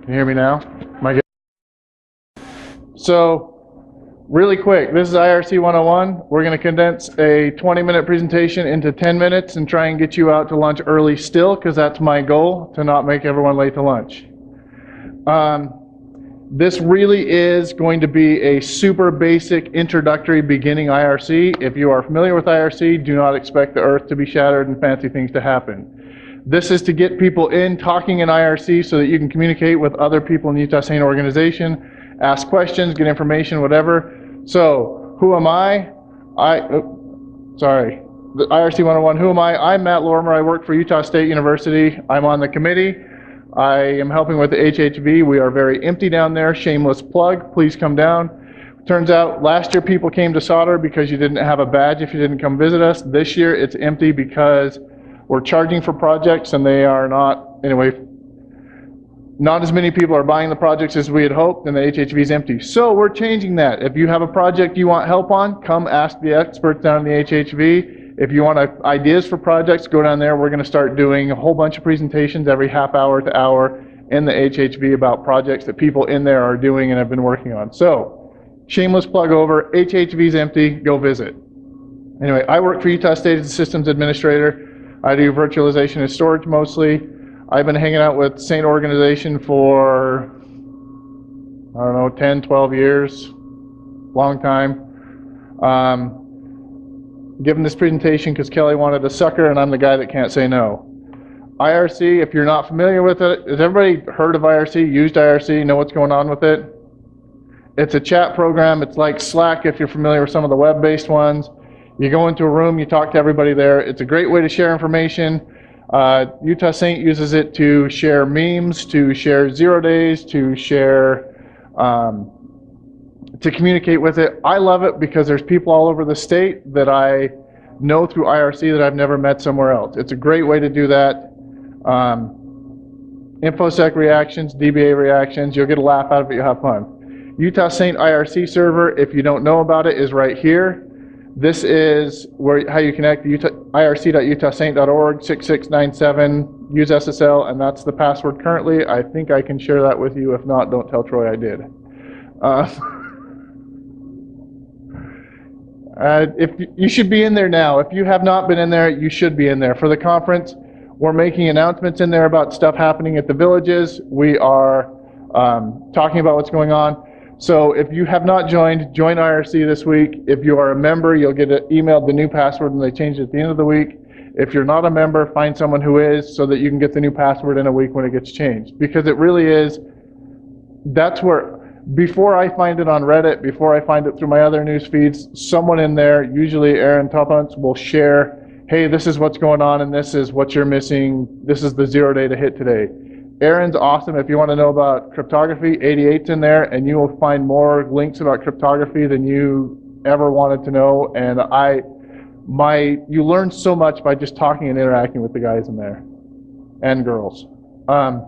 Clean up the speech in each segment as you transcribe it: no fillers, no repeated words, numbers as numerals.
Can you hear me now? Am I good? So, really quick, this is IRC 101. We're going to condense a 20-minute presentation into 10 minutes and try and get you out to lunch early still, because that's my goal, to not make everyone late to lunch. This really is going to be a super basic introductory beginning IRC. If you are familiar with IRC, do not expect the earth to be shattered and fancy things to happen. This is to get people in talking in IRC so that you can communicate with other people in the Utah Saint organization, ask questions, get information, whatever. So, who am I? The IRC 101, who am I? I'm Matt Lorimer. I work for Utah State University. I'm on the committee. I am helping with the HHV. We are very empty down there. Shameless plug. Please come down. Turns out last year people came to solder because you didn't have a badge if you didn't come visit us. This year it's empty because we're charging for projects and they are not, anyway, not as many people are buying the projects as we had hoped, and the HHV is empty. So we're changing that. If you have a project you want help on, come ask the experts down in the HHV. If you want ideas for projects, go down there. We're going to start doing a whole bunch of presentations every half hour to hour in the HHV about projects that people in there are doing and have been working on. So, shameless plug over, HHV's empty, go visit. Anyway, I work for Utah State as a systems administrator. I do virtualization and storage mostly. I've been hanging out with Saint organization for, I don't know, 10, 12 years, long time. Giving this presentation because Kelly wanted a sucker and I'm the guy that can't say no. IRC, if you're not familiar with it, has everybody heard of IRC, used IRC, know what's going on with it? It's a chat program. It's like Slack if you're familiar with some of the web-based ones. You go into a room, you talk to everybody there. It's a great way to share information. Utah Saint uses it to share memes, to share 0 days, to share to communicate with it. I love it because there's people all over the state that I know through IRC that I've never met somewhere else. It's a great way to do that. InfoSec reactions, DBA reactions, you'll get a laugh out of it, you'll have fun. Utah Saint IRC server, if you don't know about it, is right here. This is how you connect, irc.utahsaint.org, 6697, use SSL, and that's the password currently. I think I can share that with you. If not, don't tell Troy I did. If you should be in there now. If you have not been in there, you should be in there. For the conference, we're making announcements in there about stuff happening at the villages. We are talking about what's going on. So if you have not joined, join IRC this week. If you are a member, you'll get emailed the new password when they change it at the end of the week. If you're not a member, find someone who is so that you can get the new password in a week when it gets changed. Because it really is, that's where, before I find it on Reddit, before I find it through my other news feeds, someone in there, usually Aaron Tuppence, will share, hey, this is what's going on and this is what you're missing. This is the 0 day to hit today. Aaron's awesome. If you want to know about cryptography, 88's in there, and you will find more links about cryptography than you ever wanted to know. And you learn so much by just talking and interacting with the guys in there and girls. I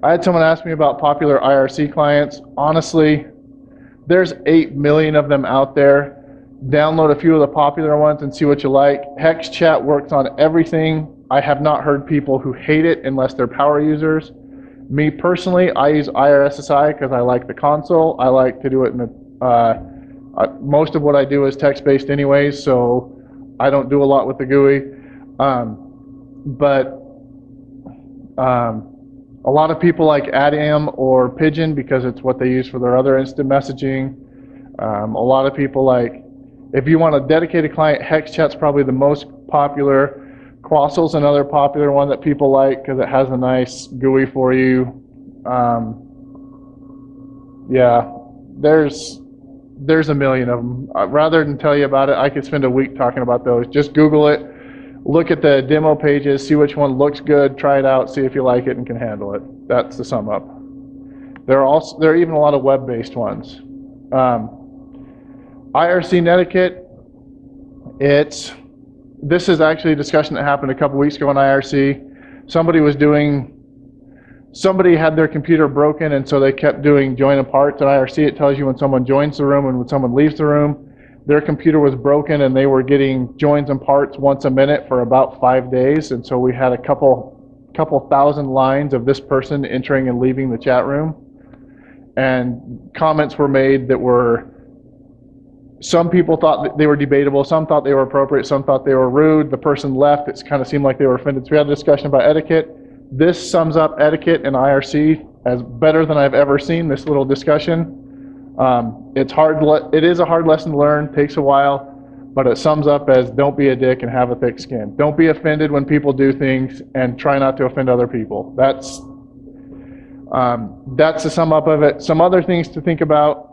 had someone ask me about popular IRC clients. Honestly, there's 8 million of them out there. Download a few of the popular ones and see what you like. Hex Chat works on everything. I have not heard people who hate it unless they're power users. Me personally, I use IRSSI because I like the console. I like to do it in the, most of what I do is text-based anyways, so I don't do a lot with the GUI. A lot of people like ADAM or Pigeon because it's what they use for their other instant messaging. A lot of people like, if you want a dedicated client, HexChat's probably the most popular. Quassel's another popular one that people like because it has a nice GUI for you. Yeah, there's a million of them. Rather than tell you about it, I could spend a week talking about those. Just Google it, look at the demo pages, see which one looks good, try it out, see if you like it and can handle it. That's the sum up. There are even a lot of web-based ones. IRC Netiquette, this is actually a discussion that happened a couple weeks ago on IRC. Somebody had their computer broken and so they kept doing join and parts. At IRC it tells you when someone joins the room and when someone leaves the room. Their computer was broken and they were getting joins and parts once a minute for about 5 days, and so we had a couple couple thousand lines of this person entering and leaving the chat room, and comments were made that were, some people thought that they were debatable, some thought they were appropriate, some thought they were rude. The person left, it kind of seemed like they were offended. So we had a discussion about etiquette. This sums up etiquette in IRC as better than I've ever seen, this little discussion. It is a hard lesson to learn, takes a while, but it sums up as don't be a dick and have a thick skin. Don't be offended when people do things, and try not to offend other people. That's the sum up of it. Some other things to think about.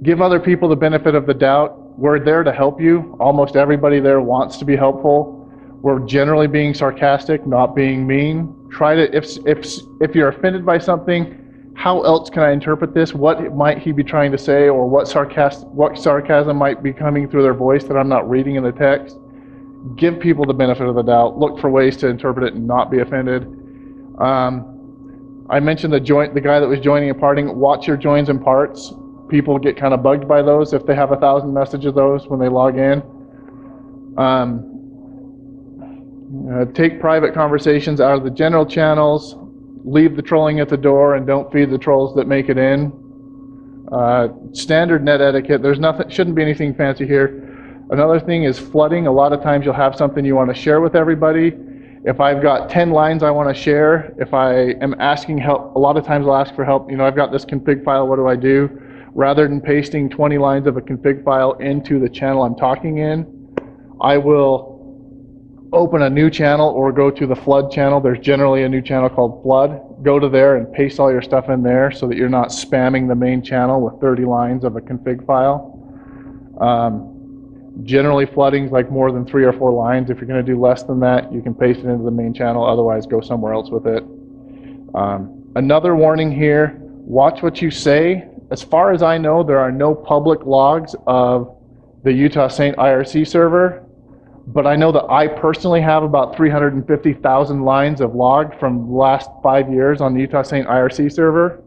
Give other people the benefit of the doubt. We're there to help you. Almost everybody there wants to be helpful. We're generally being sarcastic, not being mean. Try to, if you're offended by something, how else can I interpret this? What might he be trying to say, or what sarcasm might be coming through their voice that I'm not reading in the text? Give people the benefit of the doubt. Look for ways to interpret it and not be offended. I mentioned the guy that was joining and parting. Watch your joins and parts. People get kind of bugged by those if they have 1,000 messages of those when they log in. Take private conversations out of the general channels. Leave the trolling at the door and don't feed the trolls that make it in. Standard net etiquette. There's nothing, shouldn't be anything fancy here. Another thing is flooding. A lot of times you'll have something you want to share with everybody. If I've got 10 lines I want to share, if I am asking help, a lot of times I'll ask for help. I've got this config file, what do I do? Rather than pasting 20 lines of a config file into the channel I'm talking in, I will open a new channel or go to the flood channel. There's generally a new channel called flood. Go to there and paste all your stuff in there so that you're not spamming the main channel with 30 lines of a config file. Generally flooding's like more than 3 or 4 lines. If you're going to do less than that, you can paste it into the main channel. Otherwise, go somewhere else with it. Another warning here, watch what you say. As far as I know, there are no public logs of the Utah Saint IRC server, but I know that I personally have about 350,000 lines of log from the last 5 years on the Utah Saint IRC server.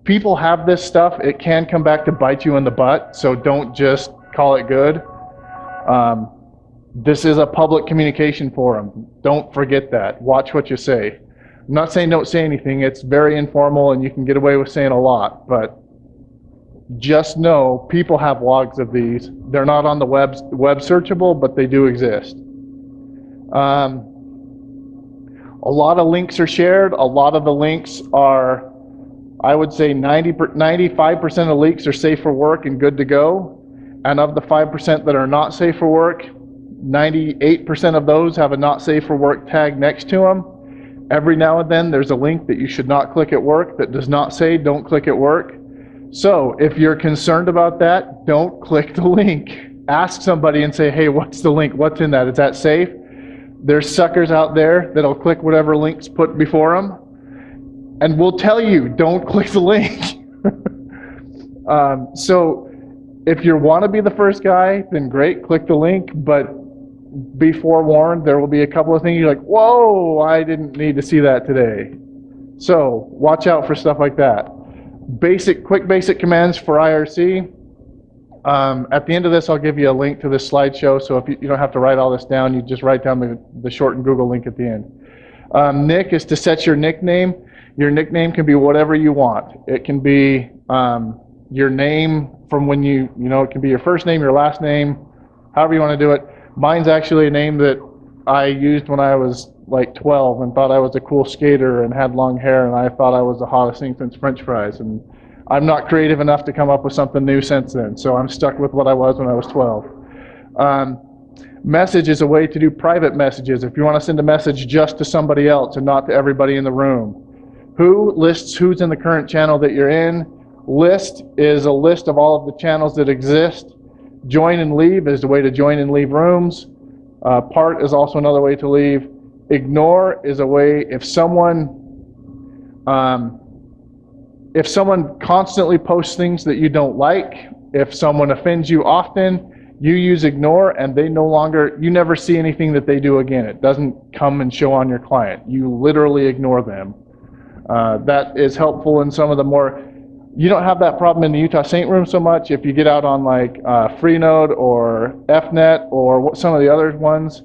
People have this stuff. It can come back to bite you in the butt, so don't just call it good. This is a public communication forum. Don't forget that. Watch what you say. I'm not saying don't say anything. It's very informal and you can get away with saying a lot, but just know people have logs of these. They're not on the web searchable, but they do exist. A lot of links are shared. A lot of the links are, I would say 95% of the links are safe for work and good to go. And of the 5% that are not safe for work, 98% of those have a not safe for work tag next to them. Every now and then there's a link that you should not click at work that does not say don't click at work. So if you're concerned about that, don't click the link. Ask somebody and say, hey, what's the link? What's in that? Is that safe? There's suckers out there that'll click whatever link's put before them. And we'll tell you, don't click the link. So if you want to be the first guy, then great, click the link. But be forewarned, there will be a couple of things you're like, whoa, I didn't need to see that today. So watch out for stuff like that. Quick basic commands for IRC. At the end of this, I'll give you a link to this slideshow, so if you don't have to write all this down, you just write down the shortened Google link at the end. Nick is to set your nickname. Your nickname can be whatever you want. It can be your name from when it can be your first name, your last name, however you want to do it. Mine's actually a name that I used when I was like 12 and thought I was a cool skater and had long hair, and I thought I was the hottest thing since French fries. And I'm not creative enough to come up with something new since then, so I'm stuck with what I was when I was 12. Message is a way to do private messages. If you want to send a message just to somebody else and not to everybody in the room. Who lists who's in the current channel that you're in. List is a list of all of the channels that exist. Join and leave is the way to join and leave rooms. Part is also another way to leave. Ignore is a way, if someone constantly posts things that you don't like, if someone offends you often, you use ignore and you never see anything that they do again. It doesn't come and show on your client. You literally ignore them. That is helpful in some of the more, you don't have that problem in the Utah Saint room so much. If you get out on like Freenode or FNet or some of the other ones,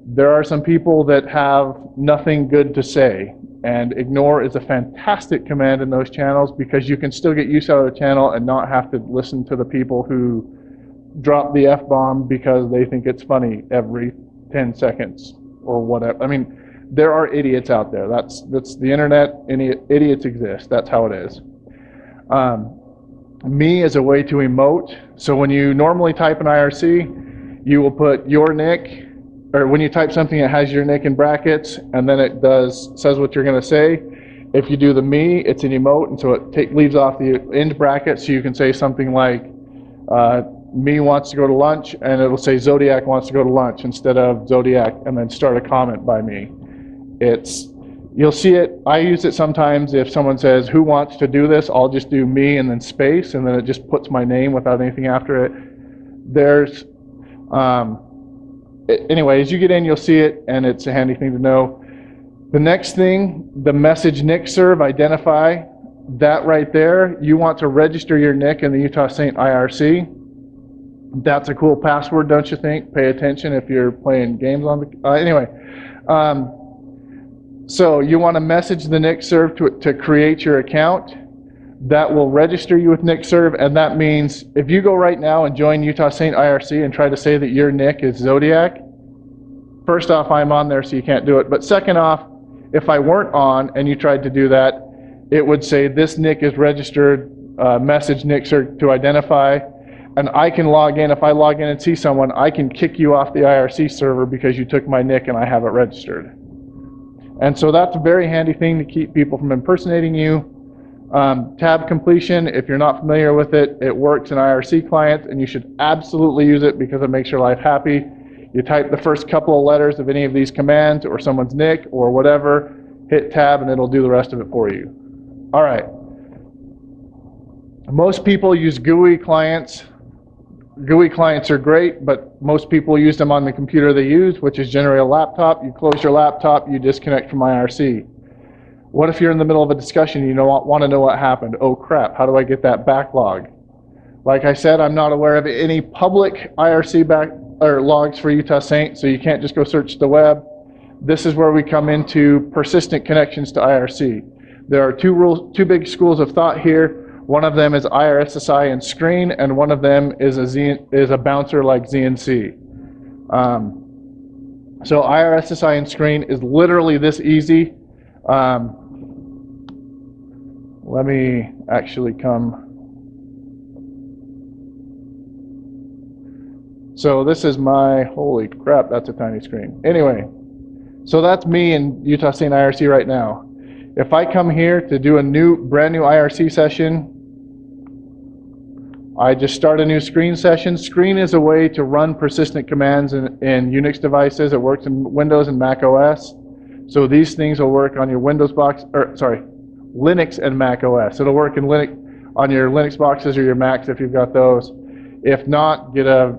There are some people that have nothing good to say, and ignore is a fantastic command in those channels because you can still get use out of the channel and not have to listen to the people who drop the F-bomb because they think it's funny every 10 seconds or whatever. I mean, there are idiots out there. That's the internet. Idiots exist. That's how it is. Me is a way to emote. So when you normally type an IRC, you will put your nick, or when you type something that has your nick in brackets, and then it says what you're going to say. If you do the me, it's an emote, and so it leaves off the end bracket, so you can say something like, me wants to go to lunch, and it'll say Zodiac wants to go to lunch instead of Zodiac, and then start a comment by me. You'll see it. I use it sometimes if someone says, who wants to do this? I'll just do me and then space, and then it just puts my name without anything after it. Anyway, as you get in, you'll see it, and it's a handy thing to know. The next thing, the message nick serve identify, that right there, you want to register your nick in the Utah Saint IRC. That's a cool password, don't you think? Pay attention if you're playing games on the... anyway. So you want to message the nick serve to create your account. That will register you with nick serve, and that means if you go right now and join Utah Saint IRC and try to say that your nick is Zodiac, first off, I'm on there, so you can't do it. But second off, if I weren't on and you tried to do that, it would say this nick is registered, message nick serve to identify, and I can log in. If I log in and see someone, I can kick you off the IRC server because you took my nick and I have it registered. And so that's a very handy thing to keep people from impersonating you. Tab completion, if you're not familiar with it, it works in IRC clients, and you should absolutely use it because it makes your life happy. You type the first couple of letters of any of these commands or someone's nick or whatever, hit tab, and it'll do the rest of it for you. All right. Most people use GUI clients. GUI clients are great, but most people use them on the computer they use, which is generally a laptop. You close your laptop, you disconnect from IRC. What if you're in the middle of a discussion and you don't want to know what happened? Oh crap, how do I get that backlog? Like I said, I'm not aware of any public IRC logs for Utah Saint, so you can't just go search the web. This is where we come into persistent connections to IRC. There are two big schools of thought here. One of them is IRSSI and screen, and one of them is a bouncer like ZNC. So IRSSI and screen is literally this easy. Let me actually come. So this is my, holy crap, that's a tiny screen. Anyway, so that's me in Utah Saint IRC right now. If I come here to do a brand new IRC session, I just start a new screen session. Screen is a way to run persistent commands in Unix devices. It works in Windows and Mac OS. So these things will work on your Linux and Mac OS. It'll work on your Linux boxes or your Macs if you've got those. If not, a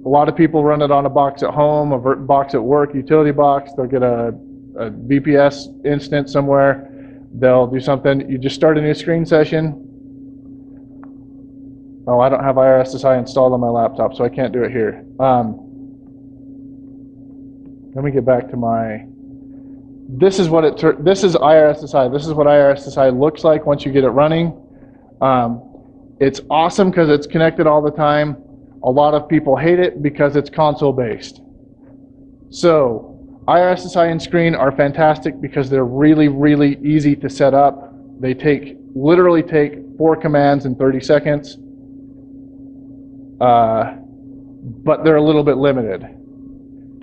lot of people run it on a box at home, a box at work, utility box. They'll get a VPS instance somewhere. They'll do something. You just start a new screen session. Oh, I don't have IRSSI installed on my laptop, so I can't do it here. Let me get back to my... This is IRSSI. This is what IRSSI looks like once you get it running. It's awesome because it's connected all the time. A lot of people hate it because it's console-based. So IRSSI and screen are fantastic because they're really, really easy to set up. They literally take 4 commands in 30 seconds. But they're a little bit limited.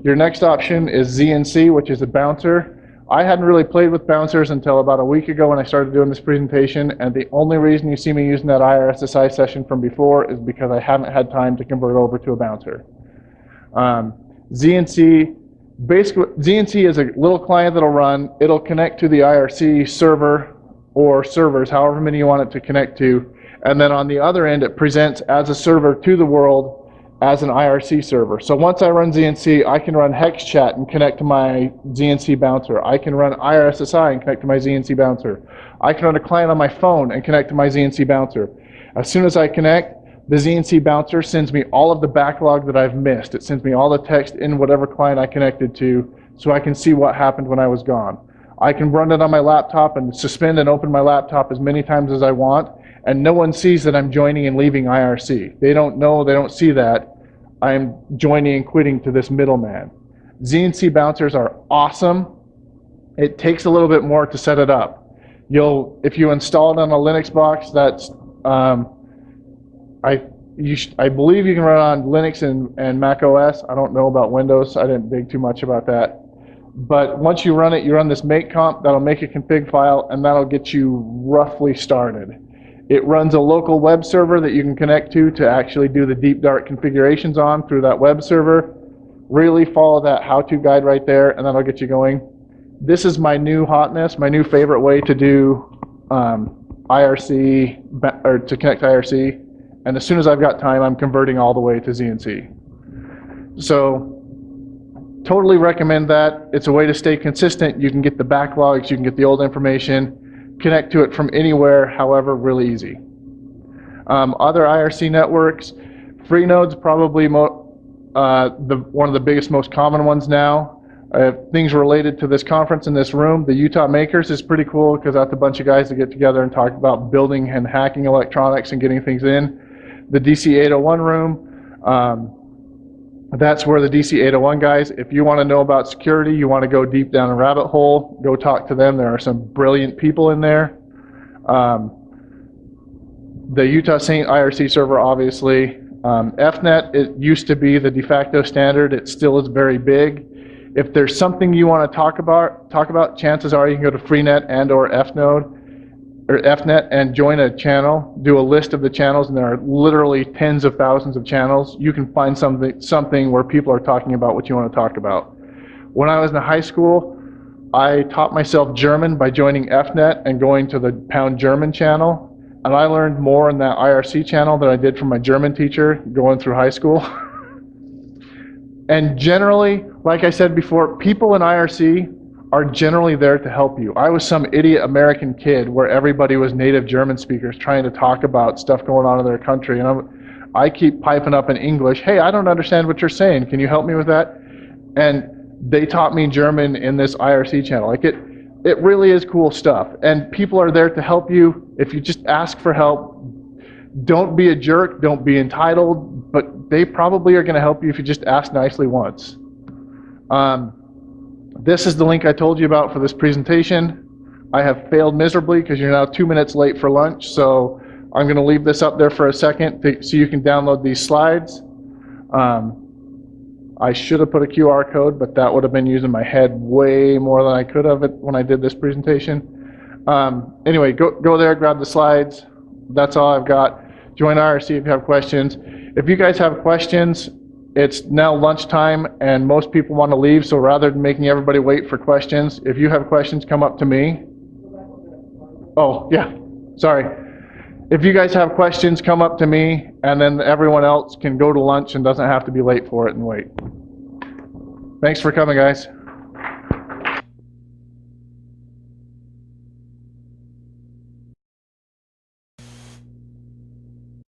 Your next option is ZNC, which is a bouncer. I hadn't really played with bouncers until about a week ago when I started doing this presentation, and the only reason you see me using that IRSSI session from before is because I haven't had time to convert over to a bouncer. ZNC is a little client that'll run. It'll connect to the IRC server or servers, however many you want it to connect to, and then on the other end it presents as a server to the world as an IRC server. So once I run ZNC, I can run hex chat and connect to my ZNC bouncer. I can run IRSSI and connect to my ZNC bouncer. I can run a client on my phone and connect to my ZNC bouncer. As soon as I connect, The ZNC bouncer sends me all of the backlog that I've missed. It sends me all the text in whatever client I connected to so I can see what happened when I was gone. I can run it on my laptop and suspend and open my laptop as many times as I want, and no one sees that I'm joining and leaving IRC. They don't know, they don't see that I'm joining and quitting to this middleman. ZNC bouncers are awesome. It takes a little bit more to set it up. If you install it on a Linux box, that's I believe you can run on Linux and Mac OS. I don't know about Windows. I didn't dig too much about that. But once you run it, you run this make comp. That'll make a config file, and that'll get you roughly started. It runs a local web server that you can connect to actually do the deep dark configurations on through that web server. Really follow that how-to guide right there, and that'll get you going. This is my new hotness, my new favorite way to do IRC, or to connect to IRC. And as soon as I've got time, I'm converting all the way to ZNC. So totally recommend that. It's a way to stay consistent. You can get the backlogs, you can get the old information, connect to it from anywhere, however, really easy. Other IRC networks, Freenode's probably one of the biggest, most common ones now. Things related to this conference in this room, the Utah Makers is pretty cool because that's a bunch of guys that get together and talk about building and hacking electronics and getting things in. The DC 801 room, that's where the DC 801 guys, if you want to know about security, you want to go deep down a rabbit hole, go talk to them. There are some brilliant people in there. The Utah Saint IRC server, obviously. FNet, it used to be the de facto standard. It still is very big. If there's something you want to talk about, chances are you can go to Freenet and or FNet and join a channel, do a list of the channels, and there are literally tens of thousands of channels. You can find something where people are talking about what you want to talk about. When I was in high school, I taught myself German by joining FNet and going to the Pound German channel, and I learned more in that IRC channel than I did from my German teacher going through high school. And generally, like I said before, people in IRC are generally there to help you. I was some idiot American kid where everybody was native German speakers trying to talk about stuff going on in their country, and I keep piping up in English, hey, I don't understand what you're saying, can you help me with that? And they taught me German in this IRC channel. Like it really is cool stuff, and people are there to help you if you just ask for help. Don't be a jerk, don't be entitled, but they probably are going to help you if you just ask nicely once. This is the link I told you about for this presentation. I have failed miserably because you're now 2 minutes late for lunch, so I'm going to leave this up there for a second so you can download these slides. I should have put a QR code, but that would have been using my head way more than I could have when I did this presentation. Anyway, go there, grab the slides. That's all I've got. Join IRC if you have questions. If you guys have questions, it's now lunchtime and most people want to leave, so rather than making everybody wait for questions, if you have questions, come up to me. Oh, yeah, sorry. If you guys have questions, come up to me, and then everyone else can go to lunch and doesn't have to be late for it and wait. Thanks for coming, guys.